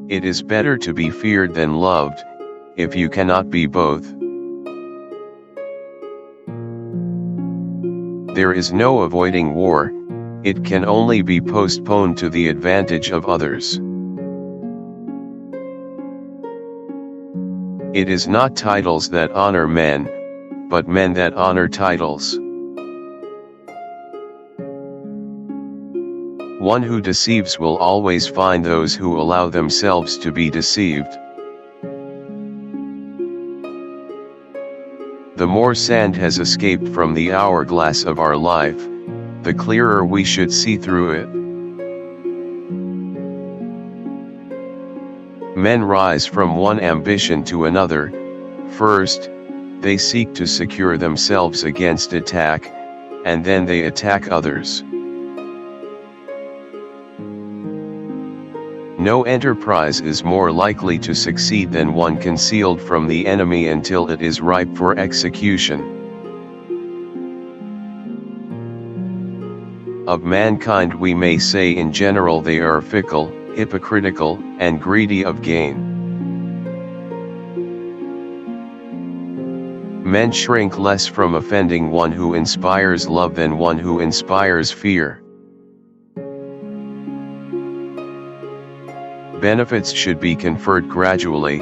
It is better to be feared than loved, if you cannot be both. There is no avoiding war, it can only be postponed to the advantage of others. It is not titles that honor men, but men that honor titles. One who deceives will always find those who allow themselves to be deceived. The more sand has escaped from the hourglass of our life, the clearer we should see through it. Men rise from one ambition to another. First, they seek to secure themselves against attack, and then they attack others. No enterprise is more likely to succeed than one concealed from the enemy until it is ripe for execution. Of mankind we may say in general they are fickle, hypocritical, and greedy of gain. Men shrink less from offending one who inspires love than one who inspires fear. Benefits should be conferred gradually,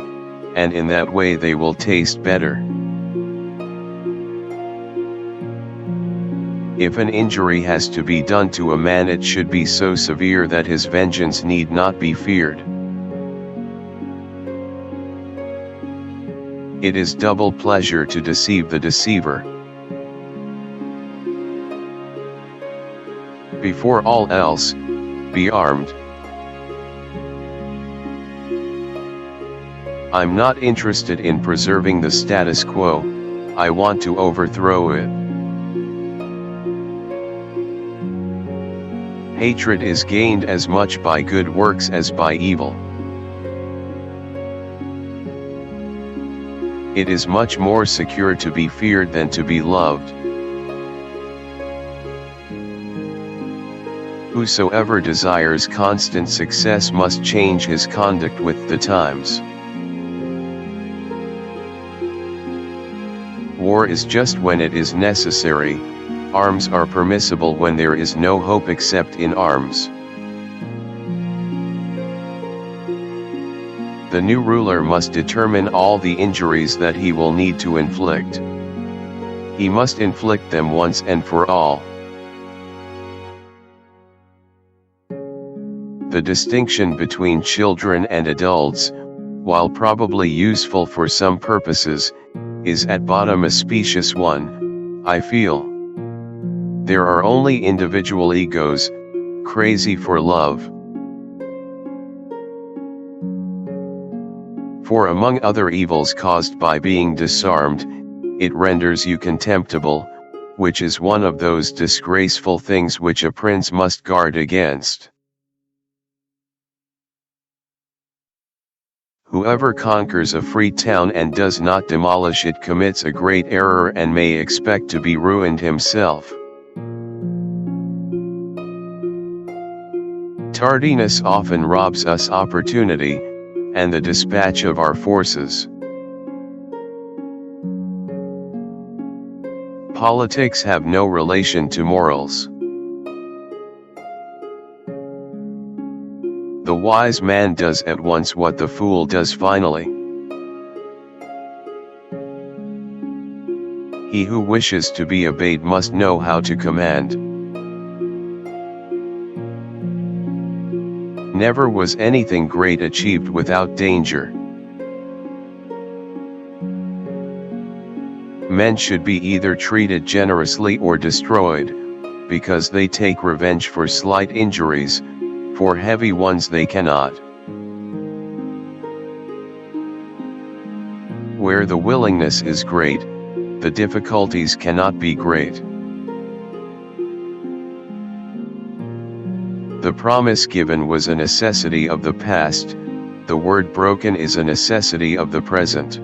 and in that way they will taste better. If an injury has to be done to a man, it should be so severe that his vengeance need not be feared. It is double pleasure to deceive the deceiver. Before all else, be armed. I'm not interested in preserving the status quo, I want to overthrow it. Hatred is gained as much by good works as by evil. It is much more secure to be feared than to be loved. Whosoever desires constant success must change his conduct with the times. War is just when it is necessary, arms are permissible when there is no hope except in arms. The new ruler must determine all the injuries that he will need to inflict. He must inflict them once and for all. The distinction between children and adults, while probably useful for some purposes, is at bottom a specious one, I feel. There are only individual egos, crazy for love. For among other evils caused by being disarmed, it renders you contemptible, which is one of those disgraceful things which a prince must guard against. Whoever conquers a free town and does not demolish it commits a great error and may expect to be ruined himself. Tardiness often robs us opportunity, and the dispatch of our forces. Politics have no relation to morals. The wise man does at once what the fool does finally. He who wishes to be obeyed must know how to command. Never was anything great achieved without danger. Men should be either treated generously or destroyed, because they take revenge for slight injuries, for heavy ones they cannot. Where the willingness is great, the difficulties cannot be great. The promise given was a necessity of the past, the word broken is a necessity of the present.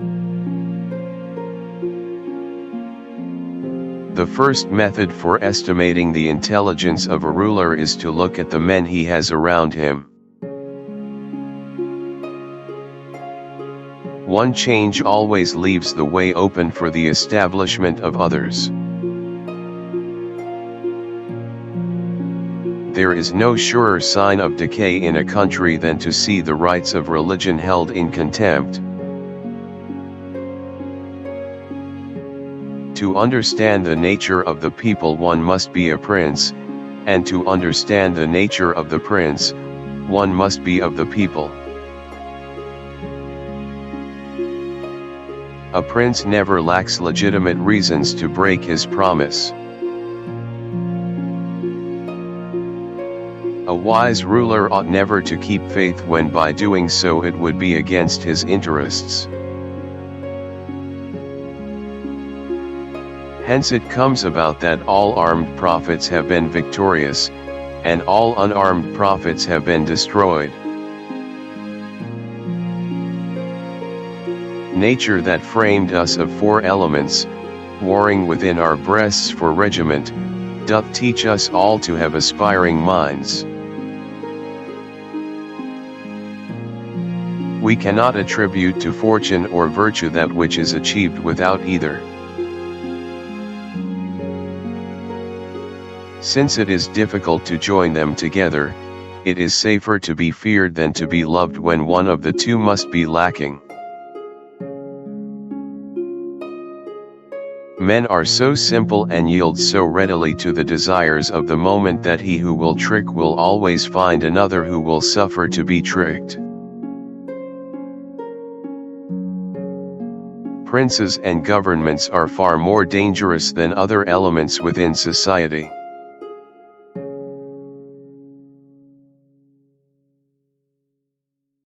The first method for estimating the intelligence of a ruler is to look at the men he has around him. One change always leaves the way open for the establishment of others. There is no surer sign of decay in a country than to see the rights of religion held in contempt. To understand the nature of the people one must be a prince, and to understand the nature of the prince, one must be of the people. A prince never lacks legitimate reasons to break his promise. A wise ruler ought never to keep faith when by doing so it would be against his interests. Hence it comes about that all armed prophets have been victorious, and all unarmed prophets have been destroyed. Nature that framed us of four elements, warring within our breasts for regiment, doth teach us all to have aspiring minds. We cannot attribute to fortune or virtue that which is achieved without either. Since it is difficult to join them together, it is safer to be feared than to be loved when one of the two must be lacking. Men are so simple and yield so readily to the desires of the moment that he who will trick will always find another who will suffer to be tricked. Princes and governments are far more dangerous than other elements within society.